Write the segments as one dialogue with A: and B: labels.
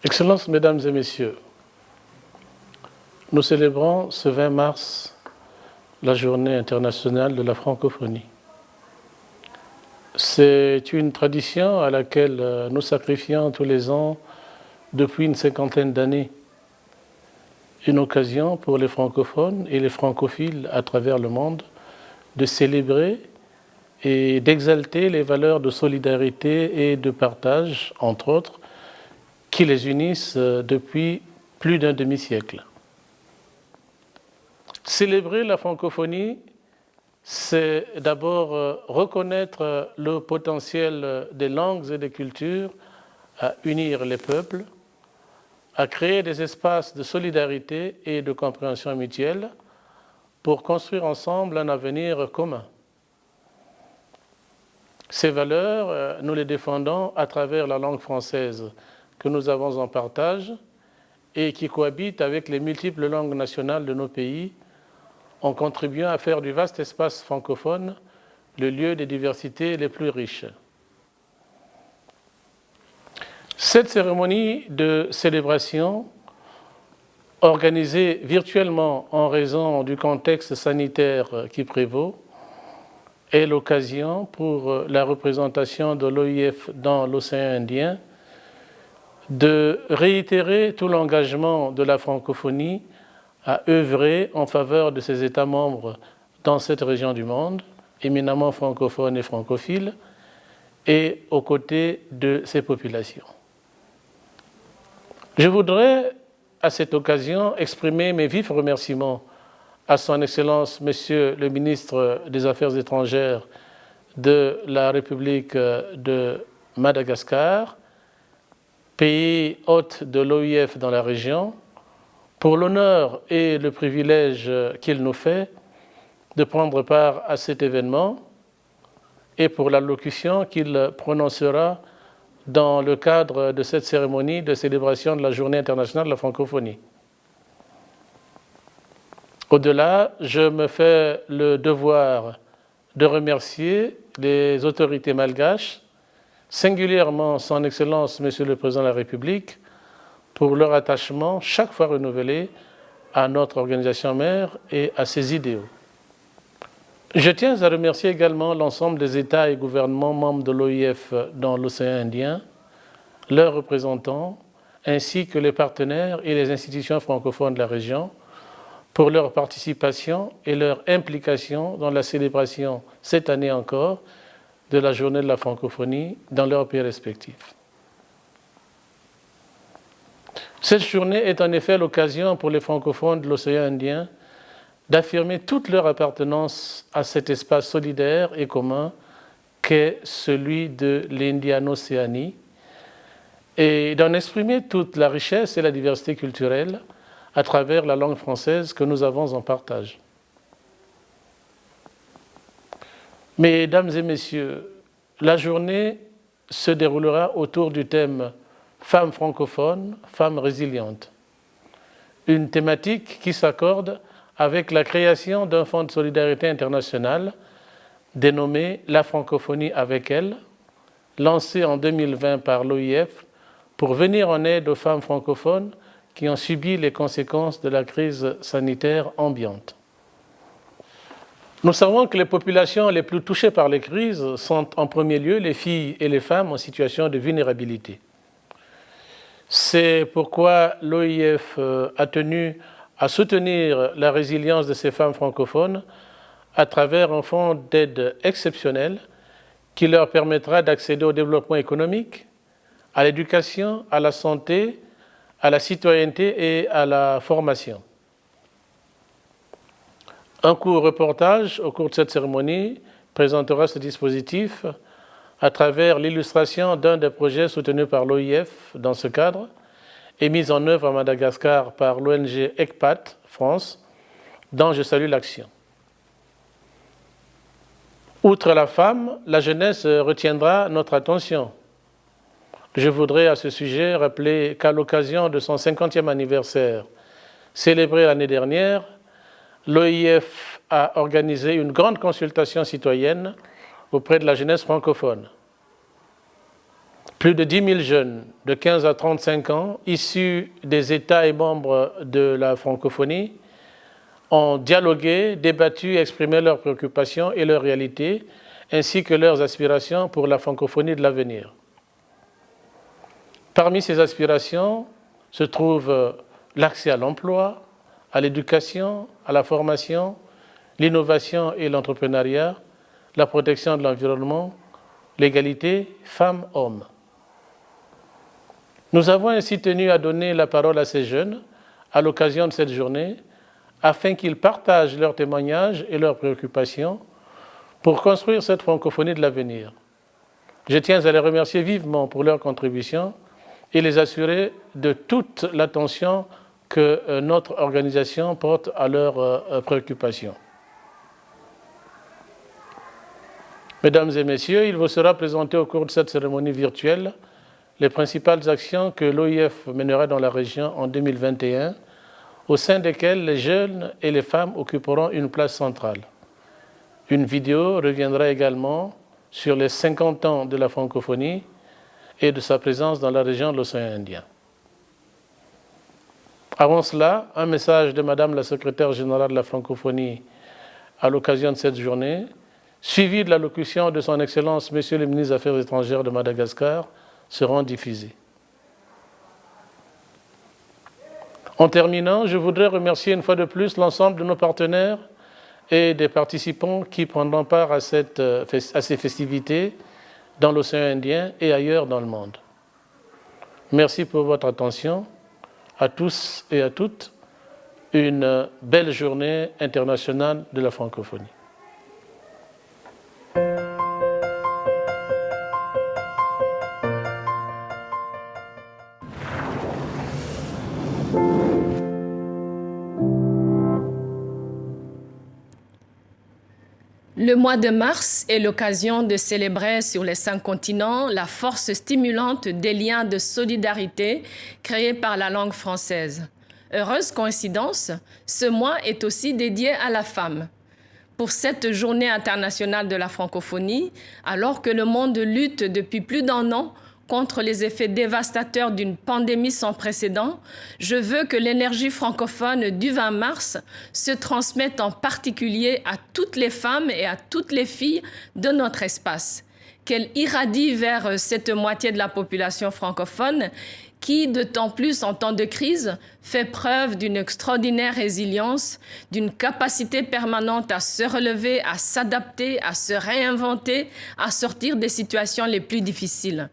A: Excellences, Mesdames et Messieurs, nous célébrons ce 20 mars la Journée internationale de la francophonie. C'est une tradition à laquelle nous sacrifions tous les ans depuis une cinquantaine d'années. Une occasion pour les francophones et les francophiles à travers le monde de célébrer et d'exalter les valeurs de solidarité et de partage, entre autres, qui les unissent depuis plus d'un demi-siècle. Célébrer la francophonie, c'est d'abord reconnaître le potentiel des langues et des cultures à unir les peuples, à créer des espaces de solidarité et de compréhension mutuelle pour construire ensemble un avenir commun. Ces valeurs, nous les défendons à travers la langue française que nous avons en partage et qui cohabite avec les multiples langues nationales de nos pays, en contribuant à faire du vaste espace francophone le lieu des diversités les plus riches. Cette cérémonie de célébration, organisée virtuellement en raison du contexte sanitaire qui prévaut, est l'occasion pour la représentation de l'OIF dans l'océan Indien de réitérer tout l'engagement de la francophonie à œuvrer en faveur de ses États membres dans cette région du monde, éminemment francophones et francophiles, et aux côtés de ces populations. Je voudrais, à cette occasion, exprimer mes vifs remerciements à Son Excellence, Monsieur le ministre des Affaires étrangères de la République de Madagascar, pays hôte de l'OIF dans la région, pour l'honneur et le privilège qu'il nous fait de prendre part à cet événement et pour l'allocution qu'il prononcera dans le cadre de cette cérémonie de célébration de la Journée internationale de la francophonie. Au-delà, je me fais le devoir de remercier les autorités malgaches, singulièrement Son Excellence, Monsieur le Président de la République, pour leur attachement chaque fois renouvelé à notre organisation mère et à ses idéaux. Je tiens à remercier également l'ensemble des États et gouvernements membres de l'OIF dans l'océan Indien, leurs représentants, ainsi que les partenaires et les institutions francophones de la région pour leur participation et leur implication dans la célébration, cette année encore, de la Journée de la francophonie dans leurs pays respectifs. Cette journée est en effet l'occasion pour les francophones de l'océan Indien d'affirmer toute leur appartenance à cet espace solidaire et commun qu'est celui de l'Indiano-Océanie et d'en exprimer toute la richesse et la diversité culturelle à travers la langue française que nous avons en partage. Mesdames et messieurs, la journée se déroulera autour du thème « Femmes francophones, femmes résilientes », une thématique qui s'accorde avec la création d'un fonds de solidarité internationale dénommé « La francophonie avec elle », lancé en 2020 par l'OIF pour venir en aide aux femmes francophones qui ont subi les conséquences de la crise sanitaire ambiante. Nous savons que les populations les plus touchées par les crises sont en premier lieu les filles et les femmes en situation de vulnérabilité. C'est pourquoi l'OIF a tenu à soutenir la résilience de ces femmes francophones à travers un fonds d'aide exceptionnel qui leur permettra d'accéder au développement économique, à l'éducation, à la santé, à la citoyenneté et à la formation. Un court reportage au cours de cette cérémonie présentera ce dispositif à travers l'illustration d'un des projets soutenus par l'OIF dans ce cadre et mis en œuvre à Madagascar par l'ONG ECPAT France, dont je salue l'action. Outre la femme, la jeunesse retiendra notre attention. Je voudrais à ce sujet rappeler qu'à l'occasion de son 50e anniversaire, célébré l'année dernière, l'OIF a organisé une grande consultation citoyenne auprès de la jeunesse francophone. Plus de 10 000 jeunes de 15 à 35 ans, issus des États et membres de la francophonie, ont dialogué, débattu, exprimé leurs préoccupations et leurs réalités, ainsi que leurs aspirations pour la francophonie de l'avenir. Parmi ces aspirations se trouve l'accès à l'emploi, à l'éducation, à la formation, l'innovation et l'entrepreneuriat, la protection de l'environnement, l'égalité femmes-hommes. Nous avons ainsi tenu à donner la parole à ces jeunes à l'occasion de cette journée afin qu'ils partagent leurs témoignages et leurs préoccupations pour construire cette francophonie de l'avenir. Je tiens à les remercier vivement pour leur contribution et les assurer de toute l'attention que notre organisation porte à leurs préoccupations. Mesdames et messieurs, il vous sera présenté au cours de cette cérémonie virtuelle les principales actions que l'OIF mènera dans la région en 2021, au sein desquelles les jeunes et les femmes occuperont une place centrale. Une vidéo reviendra également sur les 50 ans de la francophonie et de sa présence dans la région de l'océan Indien. Avant cela, un message de Madame la secrétaire générale de la francophonie à l'occasion de cette journée, suivi de l'allocution de son Excellence Monsieur le ministre des Affaires étrangères de Madagascar, seront diffusés. En terminant, je voudrais remercier une fois de plus l'ensemble de nos partenaires et des participants qui prendront part à ces festivités dans l'océan Indien et ailleurs dans le monde. Merci pour votre attention. À tous et à toutes, une belle journée internationale de la francophonie.
B: Le mois de mars est l'occasion de célébrer sur les 5 continents la force stimulante des liens de solidarité créés par la langue française. Heureuse coïncidence, ce mois est aussi dédié à la femme. Pour cette journée internationale de la francophonie, alors que le monde lutte depuis plus d'1 an contre les effets dévastateurs d'une pandémie sans précédent, je veux que l'énergie francophone du 20 mars se transmette en particulier à toutes les femmes et à toutes les filles de notre espace, qu'elle irradie vers cette moitié de la population francophone qui, d'autant plus en temps de crise, fait preuve d'une extraordinaire résilience, d'une capacité permanente à se relever, à s'adapter, à se réinventer, à sortir des situations les plus difficiles.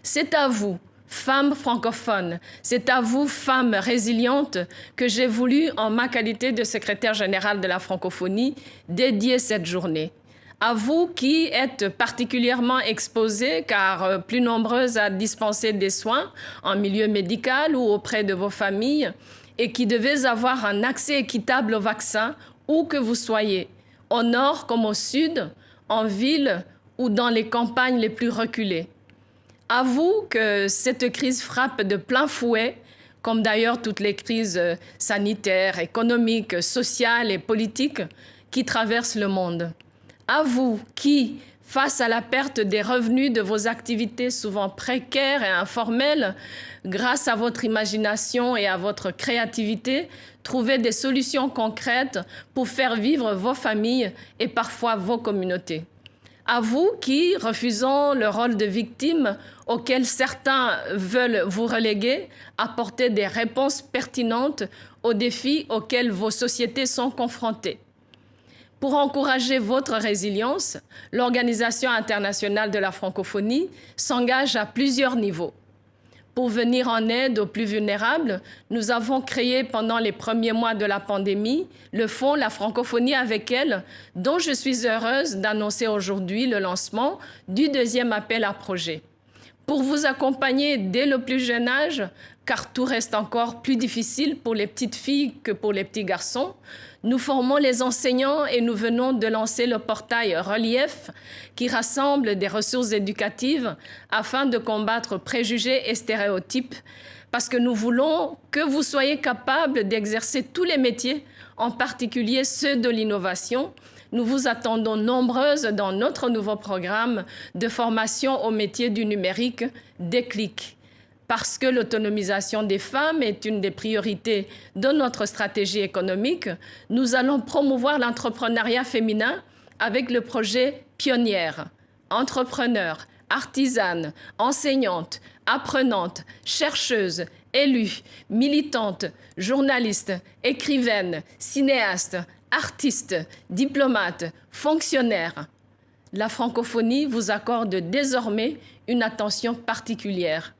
B: C'est à vous, femmes francophones, c'est à vous, femmes résilientes, que j'ai voulu, en ma qualité de secrétaire générale de la francophonie, dédier cette journée. À vous qui êtes particulièrement exposées, car plus nombreuses à dispenser des soins en milieu médical ou auprès de vos familles, et qui devez avoir un accès équitable au vaccin, où que vous soyez, au nord comme au sud, en ville ou dans les campagnes les plus reculées. À vous que cette crise frappe de plein fouet, comme d'ailleurs toutes les crises sanitaires, économiques, sociales et politiques qui traversent le monde. À vous qui, face à la perte des revenus de vos activités souvent précaires et informelles, grâce à votre imagination et à votre créativité, trouvez des solutions concrètes pour faire vivre vos familles et parfois vos communautés. À vous qui, refusant le rôle de victime auquel certains veulent vous reléguer, apportez des réponses pertinentes aux défis auxquels vos sociétés sont confrontées. Pour encourager votre résilience, l'Organisation internationale de la francophonie s'engage à plusieurs niveaux. Pour venir en aide aux plus vulnérables, nous avons créé pendant les premiers mois de la pandémie le fonds La Francophonie avec elle, dont je suis heureuse d'annoncer aujourd'hui le lancement du 2e appel à projet. Pour vous accompagner dès le plus jeune âge, car tout reste encore plus difficile pour les petites filles que pour les petits garçons, Nous formons les enseignants et nous venons de lancer le portail Relief qui rassemble des ressources éducatives afin de combattre préjugés et stéréotypes parce que nous voulons que vous soyez capables d'exercer tous les métiers, en particulier ceux de l'innovation. Nous vous attendons nombreuses dans notre nouveau programme de formation au métier du numérique Déclic. Parce que l'autonomisation des femmes est une des priorités de notre stratégie économique, nous allons promouvoir l'entrepreneuriat féminin avec le projet Pionnière. Entrepreneurs, artisanes, enseignantes, apprenantes, chercheuses, élues, militantes, journalistes, écrivaines, cinéastes, artistes, diplomates, fonctionnaires. La francophonie vous accorde désormais une attention particulière.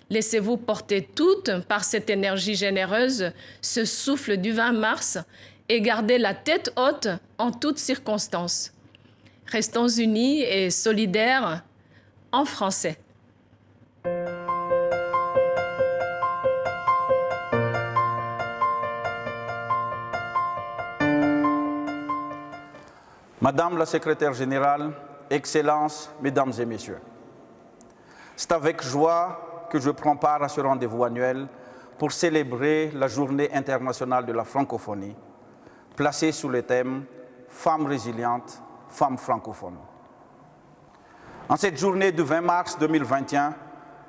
B: Laissez-vous porter toutes par cette énergie généreuse, ce souffle du 20 mars, et gardez la tête haute en toutes circonstances. Restons unis et solidaires en français.
C: Madame la secrétaire générale, Excellences, Mesdames et Messieurs, c'est avec joie que je prends part à ce rendez-vous annuel pour célébrer la Journée internationale de la francophonie, placée sous le thème « Femmes résilientes, femmes francophones ». En cette journée du 20 mars 2021,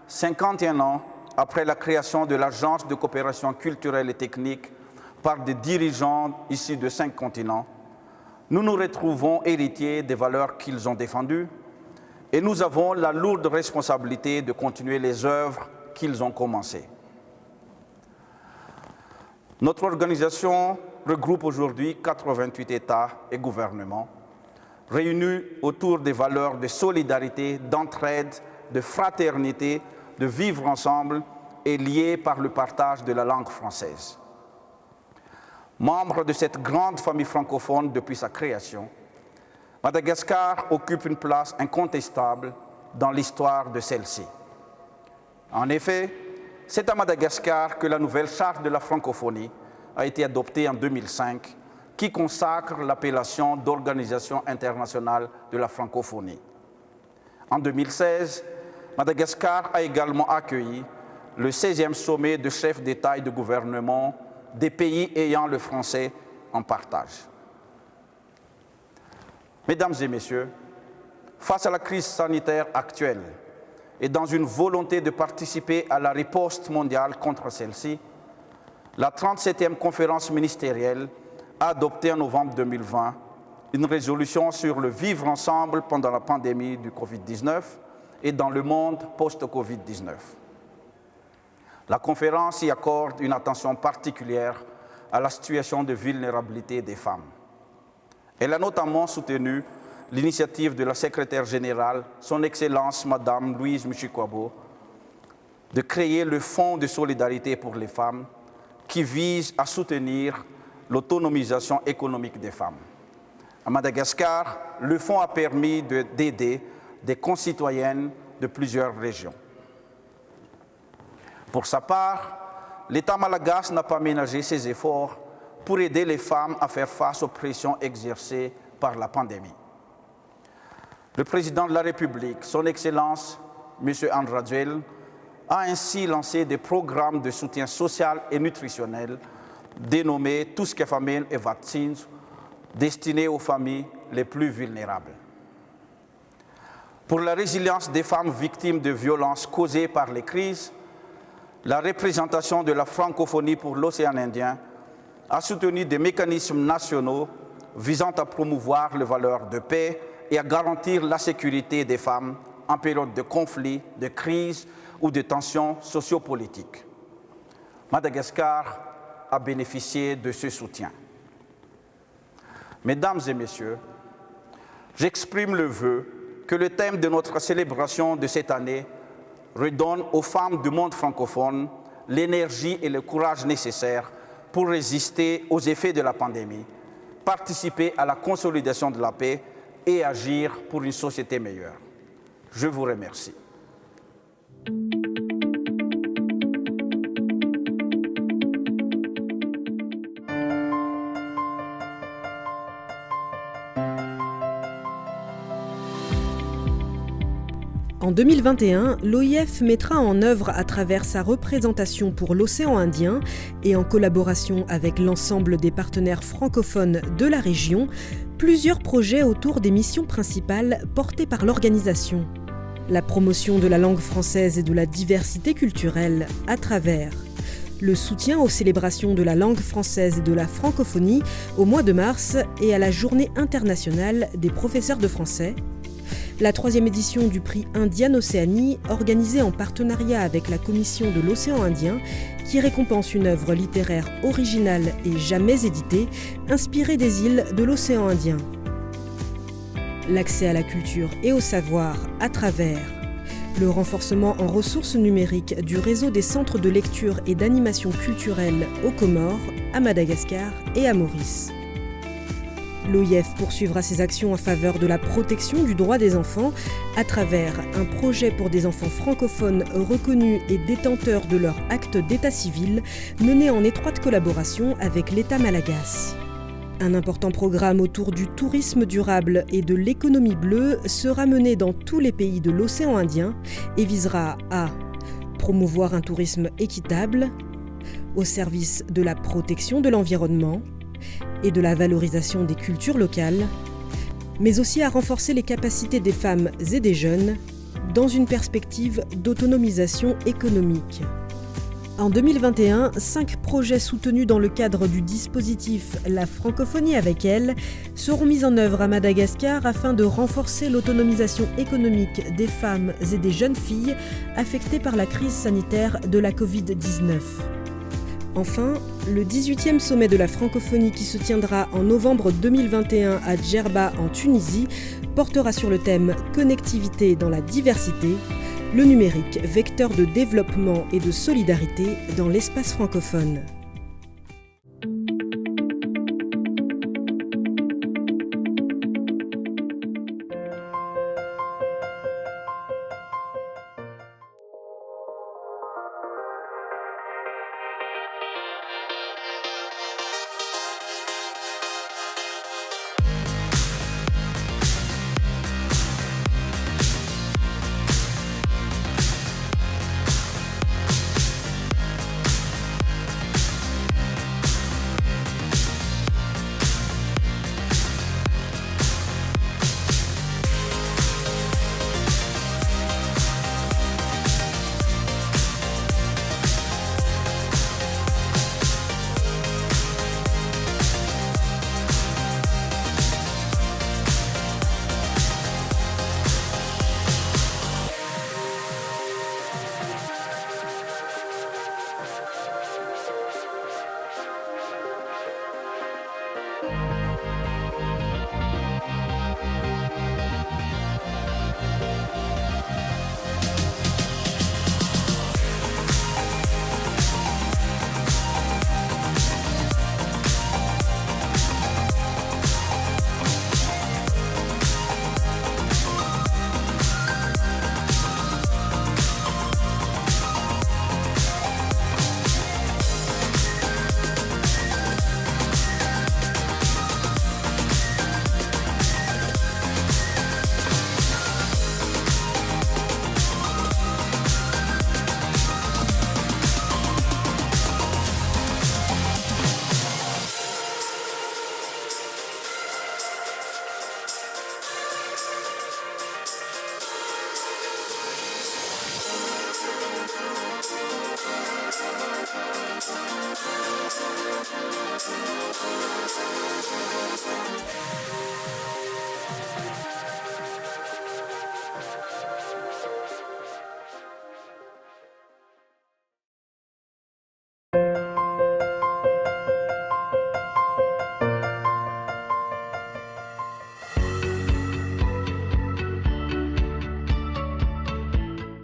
C: 51 ans après la création de l'Agence de coopération culturelle et technique par des dirigeants issus de 5 continents, nous nous retrouvons héritiers des valeurs qu'ils ont défendues et nous avons la lourde responsabilité de continuer les œuvres qu'ils ont commencées. Notre organisation regroupe aujourd'hui 88 États et gouvernements, réunis autour des valeurs de solidarité, d'entraide, de fraternité, de vivre ensemble et liés par le partage de la langue française. Membre de cette grande famille francophone depuis sa création, Madagascar occupe une place incontestable dans l'histoire de celle-ci. En effet, c'est à Madagascar que la nouvelle charte de la francophonie a été adoptée en 2005, qui consacre l'appellation d'Organisation internationale de la francophonie. En 2016, Madagascar a également accueilli le 16e sommet de chefs d'État et de gouvernement des pays ayant le français en partage. Mesdames et Messieurs, face à la crise sanitaire actuelle et dans une volonté de participer à la riposte mondiale contre celle-ci, la 37e conférence ministérielle a adopté en novembre 2020 une résolution sur le vivre ensemble pendant la pandémie du Covid-19 et dans le monde post-Covid-19. La conférence y accorde une attention particulière à la situation de vulnérabilité des femmes. Elle a notamment soutenu l'initiative de la secrétaire générale, son Excellence Madame Louise Mushikwabo, de créer le Fonds de solidarité pour les femmes qui vise à soutenir l'autonomisation économique des femmes. À Madagascar, le fonds a permis d'aider des concitoyennes de plusieurs régions. Pour sa part, l'État malagasy n'a pas ménagé ses efforts pour aider les femmes à faire face aux pressions exercées par la pandémie. Le président de la République, son Excellence, M. André Rajoelina, a ainsi lancé des programmes de soutien social et nutritionnel dénommés Tuskefamine et Vaccins, destinés aux familles les plus vulnérables. Pour la résilience des femmes victimes de violences causées par les crises, la représentation de la francophonie pour l'océan Indien a soutenu des mécanismes nationaux visant à promouvoir les valeurs de paix et à garantir la sécurité des femmes en période de conflit, de crise ou de tensions sociopolitiques. Madagascar a bénéficié de ce soutien. Mesdames et Messieurs, j'exprime le vœu que le thème de notre célébration de cette année redonne aux femmes du monde francophone l'énergie et le courage nécessaires pour résister aux effets de la pandémie, participer à la consolidation de la paix et agir pour une société meilleure. Je vous remercie.
D: En 2021, l'OIF mettra en œuvre à travers sa représentation pour l'océan Indien et en collaboration avec l'ensemble des partenaires francophones de la région, plusieurs projets autour des missions principales portées par l'organisation. La promotion de la langue française et de la diversité culturelle à travers le soutien aux célébrations de la langue française et de la francophonie au mois de mars et à la Journée internationale des professeurs de français, la 3e édition du prix Indian Océanie, organisée en partenariat avec la Commission de l'océan Indien, qui récompense une œuvre littéraire originale et jamais éditée, inspirée des îles de l'océan Indien. L'accès à la culture et au savoir à travers le renforcement en ressources numériques du réseau des centres de lecture et d'animation culturelle aux Comores, à Madagascar et à Maurice. L'OIF poursuivra ses actions en faveur de la protection du droit des enfants à travers un projet pour des enfants francophones reconnus et détenteurs de leur acte d'état civil mené en étroite collaboration avec l'État malagasy. Un important programme autour du tourisme durable et de l'économie bleue sera mené dans tous les pays de l'océan Indien et visera à promouvoir un tourisme équitable, au service de la protection de l'environnement et de la valorisation des cultures locales, mais aussi à renforcer les capacités des femmes et des jeunes dans une perspective d'autonomisation économique. En 2021, 5 projets soutenus dans le cadre du dispositif La francophonie avec elle seront mis en œuvre à Madagascar afin de renforcer l'autonomisation économique des femmes et des jeunes filles affectées par la crise sanitaire de la Covid-19. Enfin, le 18e sommet de la francophonie qui se tiendra en novembre 2021 à Djerba en Tunisie portera sur le thème « Connectivité dans la diversité », le numérique, vecteur de développement et de solidarité dans l'espace francophone.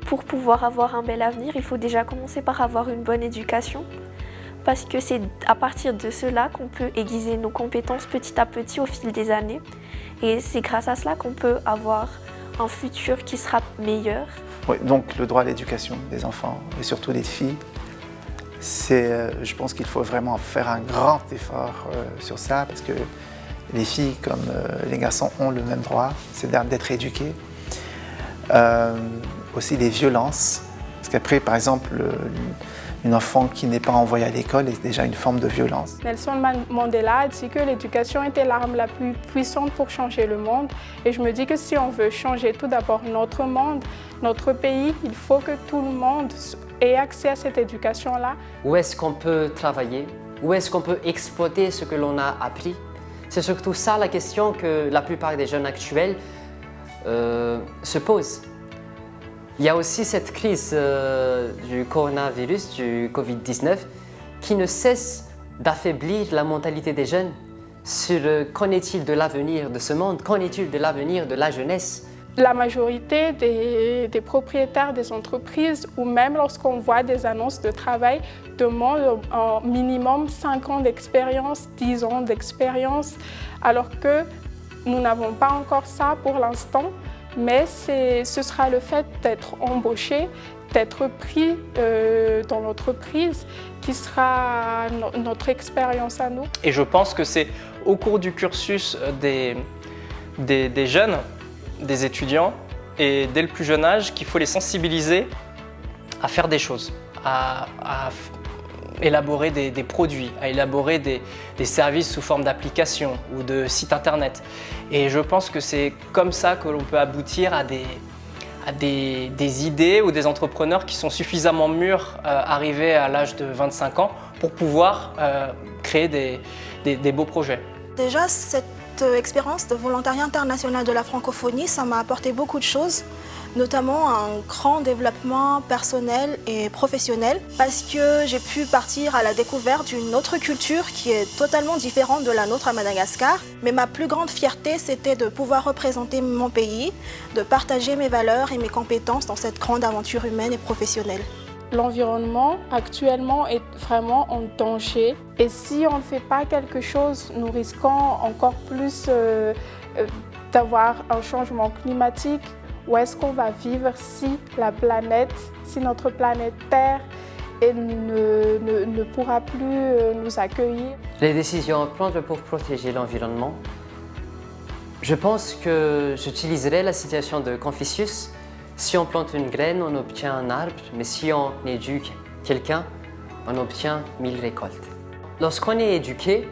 E: Pour pouvoir avoir un bel avenir, il faut déjà commencer par avoir une bonne éducation, parce que c'est à partir de cela qu'on peut aiguiser nos compétences petit à petit au fil des années. Et c'est grâce à cela qu'on peut avoir un futur qui sera meilleur.
F: Oui, donc le droit à l'éducation des enfants, et surtout des filles, je pense qu'il faut vraiment faire un grand effort sur ça, parce que les filles comme les garçons ont le même droit, c'est d'être éduquées. Aussi les violences, parce qu'après, par exemple, une enfant qui n'est pas envoyée à l'école est déjà une forme de violence.
G: Nelson Mandela a dit que l'éducation était l'arme la plus puissante pour changer le monde. Et je me dis que si on veut changer tout d'abord notre monde, notre pays, il faut que tout le monde ait accès à cette éducation-là.
H: Où est-ce qu'on peut travailler? Où est-ce qu'on peut exploiter ce que l'on a appris? C'est surtout ça la question que la plupart des jeunes actuels se posent. Il y a aussi cette crise du coronavirus, du Covid-19, qui ne cesse d'affaiblir la mentalité des jeunes sur qu'en est-il de l'avenir de ce monde, qu'en est-il de l'avenir de la jeunesse.
G: La majorité des propriétaires des entreprises, ou même lorsqu'on voit des annonces de travail, demandent un minimum 5 ans d'expérience, 10 ans d'expérience, alors que nous n'avons pas encore ça pour l'instant. Mais ce sera le fait d'être embauché, d'être pris dans l'entreprise qui sera notre expérience à nous.
I: Et je pense que c'est au cours du cursus des jeunes, des étudiants, et dès le plus jeune âge, qu'il faut les sensibiliser à faire des choses, à élaborer des produits, à élaborer des services sous forme d'applications ou de sites internet. Et je pense que c'est comme ça que l'on peut aboutir à des idées ou des entrepreneurs qui sont suffisamment mûrs, arrivés à l'âge de 25 ans, pour pouvoir créer des beaux projets.
J: Déjà, cette expérience de volontariat international de la francophonie, ça m'a apporté beaucoup de choses, notamment un grand développement personnel et professionnel, parce que j'ai pu partir à la découverte d'une autre culture qui est totalement différente de la nôtre à Madagascar. Mais ma plus grande fierté, c'était de pouvoir représenter mon pays, de partager mes valeurs et mes compétences dans cette grande aventure humaine et professionnelle.
G: L'environnement actuellement est vraiment en danger, et si on ne fait pas quelque chose, nous risquons encore plus d'avoir un changement climatique. Où est-ce qu'on va vivre si notre planète Terre ne pourra plus nous accueillir?
H: Les décisions à prendre pour protéger l'environnement. Je pense que j'utiliserai la citation de Confucius. Si on plante une graine, on obtient un arbre, mais si on éduque quelqu'un, on obtient 1000 récoltes. Lorsqu'on est éduqué,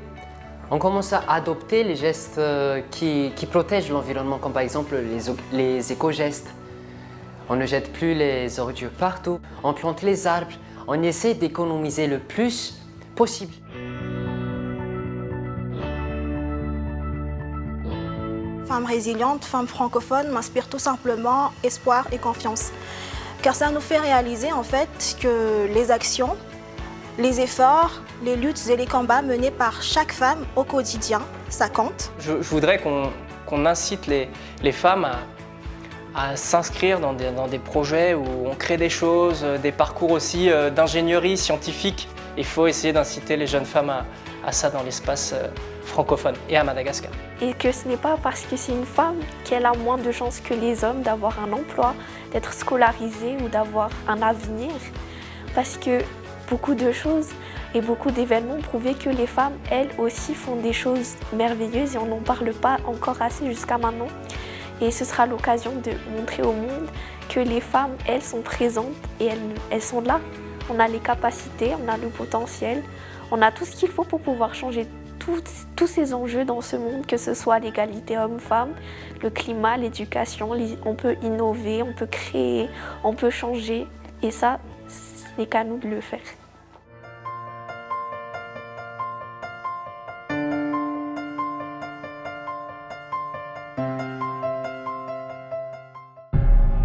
H: on commence à adopter les gestes qui protègent l'environnement, comme par exemple les éco-gestes. On ne jette plus les ordures partout, on plante les arbres, on essaie d'économiser le plus possible.
J: Femme résiliente, femme francophone m'inspire tout simplement espoir et confiance. Car ça nous fait réaliser en fait que les actions, les efforts, les luttes et les combats menés par chaque femme au quotidien, ça compte.
I: Je voudrais qu'on incite les femmes à s'inscrire dans des projets où on crée des choses, des parcours aussi d'ingénierie scientifique. Il faut essayer d'inciter les jeunes femmes à ça dans l'espace francophone et à Madagascar.
E: Et que ce n'est pas parce que c'est une femme qu'elle a moins de chances que les hommes d'avoir un emploi, d'être scolarisée ou d'avoir un avenir. Parce que beaucoup de choses et beaucoup d'événements ont prouvé que les femmes, elles aussi, font des choses merveilleuses et on n'en parle pas encore assez jusqu'à maintenant. Et ce sera l'occasion de montrer au monde que les femmes, elles, sont présentes et elles sont là. On a les capacités, on a le potentiel, on a tout ce qu'il faut pour pouvoir changer tous ces enjeux dans ce monde, que ce soit l'égalité homme-femme, le climat, l'éducation. On peut innover, on peut créer, on peut changer. Et ça, ce n'est qu'à nous de le faire.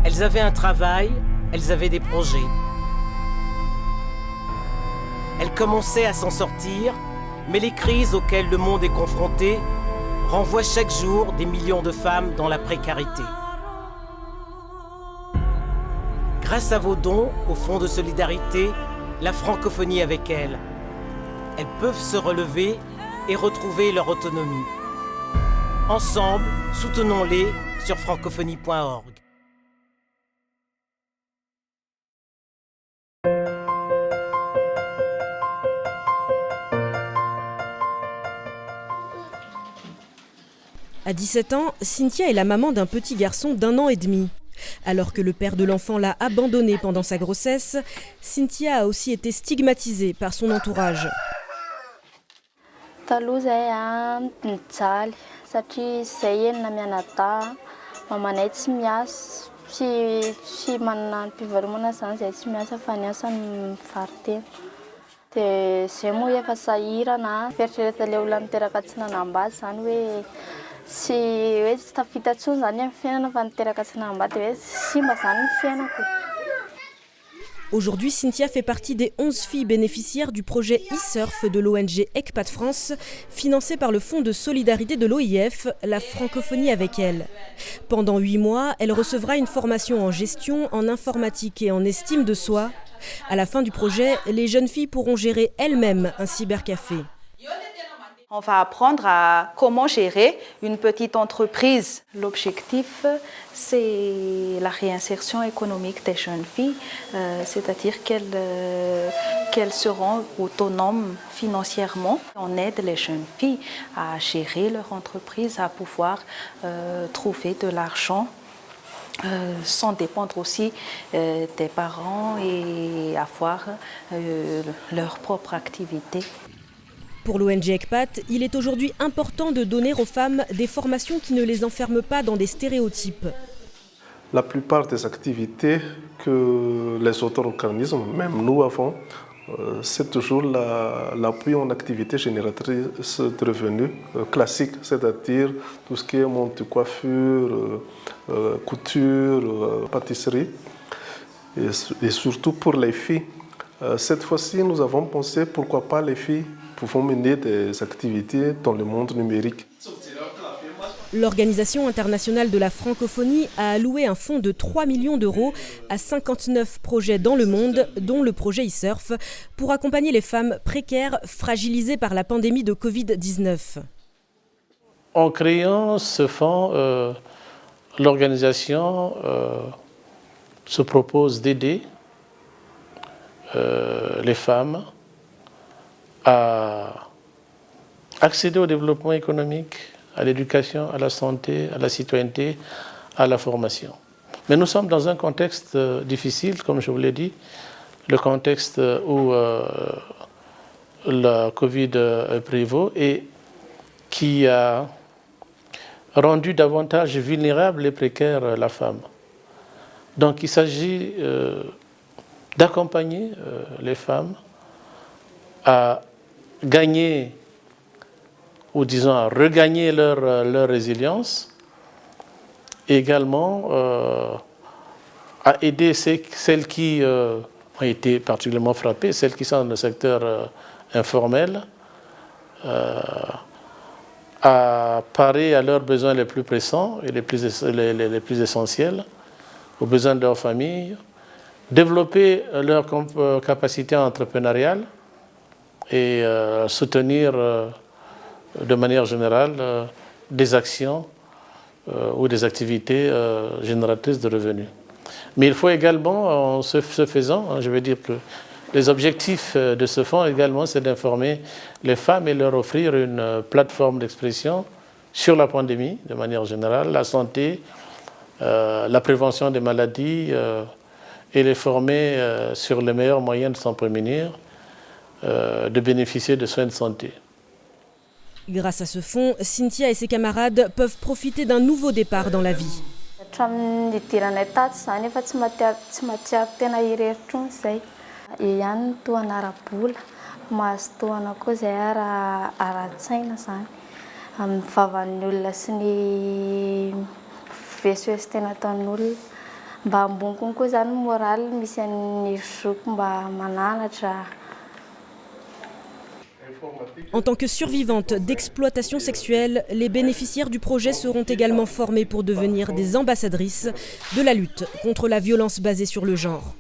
K: Elles avaient un travail, elles avaient des projets. Elles commençaient à s'en sortir, mais les crises auxquelles le monde est confronté renvoient chaque jour des millions de femmes dans la précarité. Grâce à vos dons au Fonds de solidarité, la francophonie avec elles, elles peuvent se relever et retrouver leur autonomie. Ensemble, soutenons-les sur francophonie.org.
D: À 17 ans, Cynthia est la maman d'un petit garçon d'1 an et demi. Alors que le père de l'enfant l'a abandonnée pendant sa grossesse, Cynthia a aussi été stigmatisée par son entourage. Aujourd'hui, Cynthia fait partie des 11 filles bénéficiaires du projet e-surf de l'ONG ECPAT France, financé par le Fonds de solidarité de l'OIF, la francophonie avec elle. Pendant 8 mois, elle recevra une formation en gestion, en informatique et en estime de soi. À la fin du projet, les jeunes filles pourront gérer elles-mêmes un cybercafé.
L: On va apprendre à comment gérer une petite entreprise. L'objectif, c'est la réinsertion économique des jeunes filles, c'est-à-dire qu'elles seront autonomes financièrement. On aide les jeunes filles à gérer leur entreprise, à pouvoir trouver de l'argent sans dépendre aussi des parents et avoir leur propre activité.
D: Pour l'ONG ECPAT, il est aujourd'hui important de donner aux femmes des formations qui ne les enferment pas dans des stéréotypes.
M: La plupart des activités que les autres organismes, même nous avons, c'est toujours l'appui en activité génératrice de revenus classique, c'est-à-dire tout ce qui est monte coiffure, couture, pâtisserie, et surtout pour les filles. Cette fois-ci, nous avons pensé pourquoi pas les filles pouvons mener des activités dans le monde numérique.
D: L'Organisation internationale de la francophonie a alloué un fonds de 3 millions d'euros à 59 projets dans le monde, dont le projet e-surf, pour accompagner les femmes précaires fragilisées par la pandémie de Covid-19.
A: En créant ce fonds, l'organisation se propose d'aider les femmes à accéder au développement économique, à l'éducation, à la santé, à la citoyenneté, à la formation. Mais nous sommes dans un contexte difficile, comme je vous l'ai dit, le contexte où la Covid prévaut et qui a rendu davantage vulnérable et précaire la femme. Donc il s'agit d'accompagner les femmes à gagner, ou disons à regagner leur résilience, et également à aider celles qui ont été particulièrement frappées, celles qui sont dans le secteur informel, à parer à leurs besoins les plus pressants et les plus essentiels, aux besoins de leur famille, développer leur capacité entrepreneuriale et soutenir de manière générale des actions ou des activités génératrices de revenus. Mais il faut également, en ce faisant, je veux dire que les objectifs de ce fonds également, c'est d'informer les femmes et leur offrir une plateforme d'expression sur la pandémie, de manière générale, la santé, la prévention des maladies, et les former sur les meilleurs moyens de s'en prémunir, de bénéficier de soins de santé.
D: Grâce à ce fonds, Cynthia et ses camarades peuvent profiter d'un nouveau départ dans la vie. En tant que survivantes d'exploitation sexuelle, les bénéficiaires du projet seront également formés pour devenir des ambassadrices de la lutte contre la violence basée sur le genre.